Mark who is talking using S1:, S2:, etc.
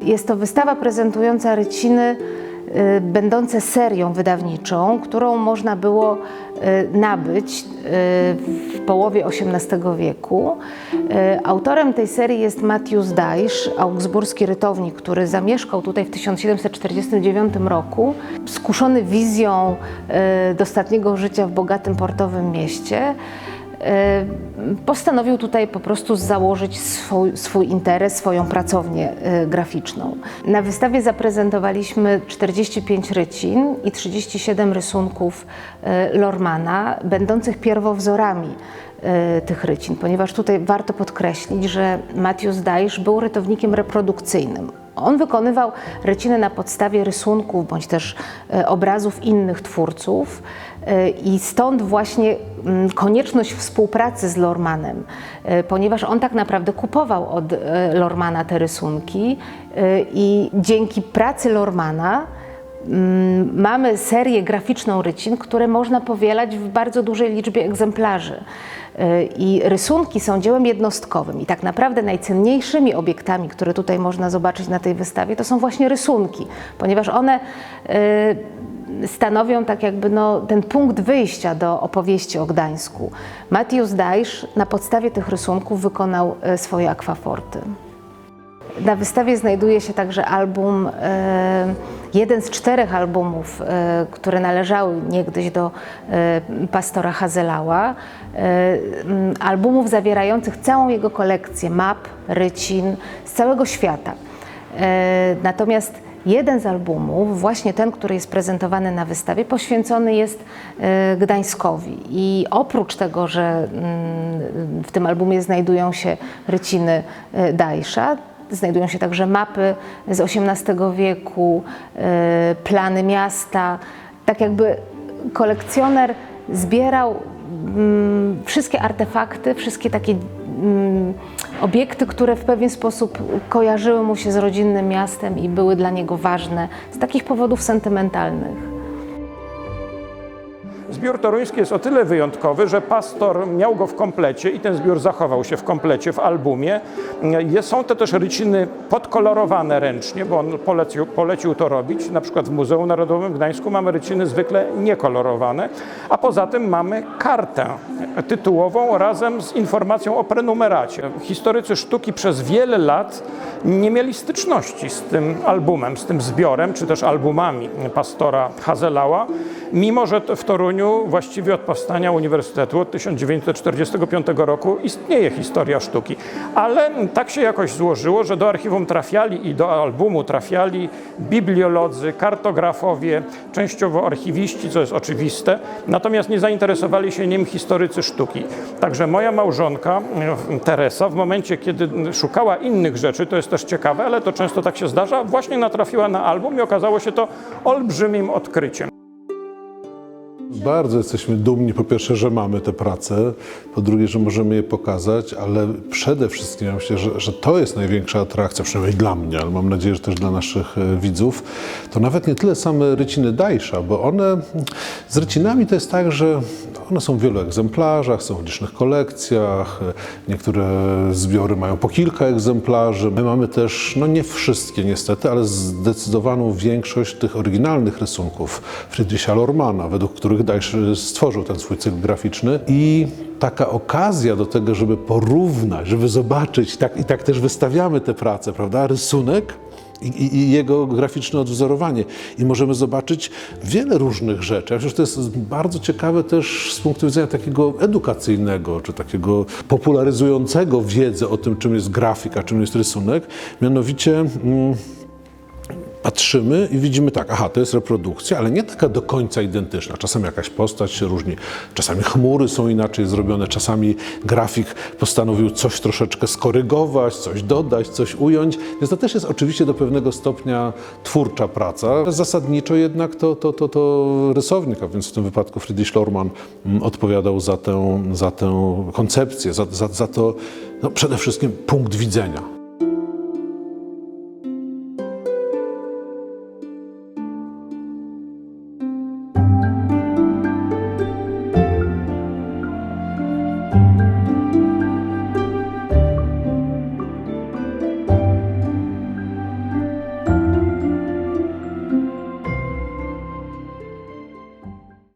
S1: Jest to wystawa prezentująca ryciny będące serią wydawniczą, którą można było nabyć w połowie XVIII wieku. Autorem tej serii jest Matthias Daisch, augsburski rytownik, który zamieszkał tutaj w 1749 roku. Skuszony wizją dostatniego życia w bogatym portowym mieście, postanowił tutaj po prostu założyć swój interes, swoją pracownię graficzną. Na wystawie zaprezentowaliśmy 45 rycin i 37 rysunków Lohrmanna, będących pierwowzorami tych rycin, ponieważ tutaj warto podkreślić, że Matthias Daisch był rytownikiem reprodukcyjnym. On wykonywał ryciny na podstawie rysunków bądź też obrazów innych twórców i stąd właśnie konieczność współpracy z Lohrmannem, ponieważ on tak naprawdę kupował od Lohrmanna te rysunki i dzięki pracy Lohrmanna mamy serię graficzną rycin, które można powielać w bardzo dużej liczbie egzemplarzy. I rysunki są dziełem jednostkowym i tak naprawdę najcenniejszymi obiektami, które tutaj można zobaczyć na tej wystawie, to są właśnie rysunki, ponieważ one stanowią tak jakby ten punkt wyjścia do opowieści o Gdańsku. Matthias Daisch na podstawie tych rysunków wykonał swoje akwaforty. Na wystawie znajduje się także album, jeden z 4 albumów, które należały niegdyś do pastora Haselała, albumów zawierających całą jego kolekcję map, rycin z całego świata. Natomiast jeden z albumów, właśnie ten, który jest prezentowany na wystawie, poświęcony jest Gdańskowi. I oprócz tego, że w tym albumie znajdują się ryciny Daischa, znajdują się także mapy z XVIII wieku, plany miasta. Tak jakby kolekcjoner zbierał wszystkie artefakty, wszystkie takie obiekty, które w pewien sposób kojarzyły mu się z rodzinnym miastem i były dla niego ważne z takich powodów sentymentalnych.
S2: Zbiór toruński jest o tyle wyjątkowy, że pastor miał go w komplecie i ten zbiór zachował się w komplecie w albumie. Są to też ryciny podkolorowane ręcznie, bo on polecił to robić. Na przykład w Muzeum Narodowym w Gdańsku mamy ryciny zwykle niekolorowane, a poza tym mamy kartę tytułową razem z informacją o prenumeracie. Historycy sztuki przez wiele lat nie mieli styczności z tym albumem, z tym zbiorem, czy też albumami pastora Haselała, mimo że w Toruniu właściwie od powstania Uniwersytetu od 1945 roku istnieje historia sztuki. Ale tak się jakoś złożyło, że do archiwum trafiali i do albumu trafiali bibliolodzy, kartografowie, częściowo archiwiści, co jest oczywiste, natomiast nie zainteresowali się nim historycy sztuki. Także moja małżonka Teresa w momencie, kiedy szukała innych rzeczy, to jest też ciekawe, ale to często tak się zdarza, właśnie natrafiła na album i okazało się to olbrzymim odkryciem.
S3: Bardzo jesteśmy dumni, po pierwsze, że mamy te prace, po drugie, że możemy je pokazać, ale przede wszystkim ja myślę, że to jest największa atrakcja, przynajmniej dla mnie, ale mam nadzieję, że też dla naszych widzów, to nawet nie tyle same ryciny Daischa, bo one z rycinami to jest tak, że one są w wielu egzemplarzach, są w licznych kolekcjach, niektóre zbiory mają po kilka egzemplarzy. My mamy też, no nie wszystkie niestety, ale zdecydowaną większość tych oryginalnych rysunków Friedricha Lohrmanna, według których Daisch stworzył ten swój cykl graficzny i taka okazja do tego, żeby porównać, żeby zobaczyć, i tak też wystawiamy te prace, prawda, rysunek i jego graficzne odwzorowanie. I możemy zobaczyć wiele różnych rzeczy. Ja myślę, że to jest bardzo ciekawe też z punktu widzenia takiego edukacyjnego, czy takiego popularyzującego wiedzę o tym, czym jest grafika, czym jest rysunek. Mianowicie patrzymy i widzimy tak, aha, to jest reprodukcja, ale nie taka do końca identyczna. Czasami jakaś postać się różni, czasami chmury są inaczej zrobione, czasami grafik postanowił coś troszeczkę skorygować, coś dodać, coś ująć. Więc to też jest oczywiście do pewnego stopnia twórcza praca. Zasadniczo jednak to rysownik, a więc w tym wypadku Friedrich Lohrmann odpowiadał za tę koncepcję, za to no, przede wszystkim punkt widzenia.
S1: Thank you.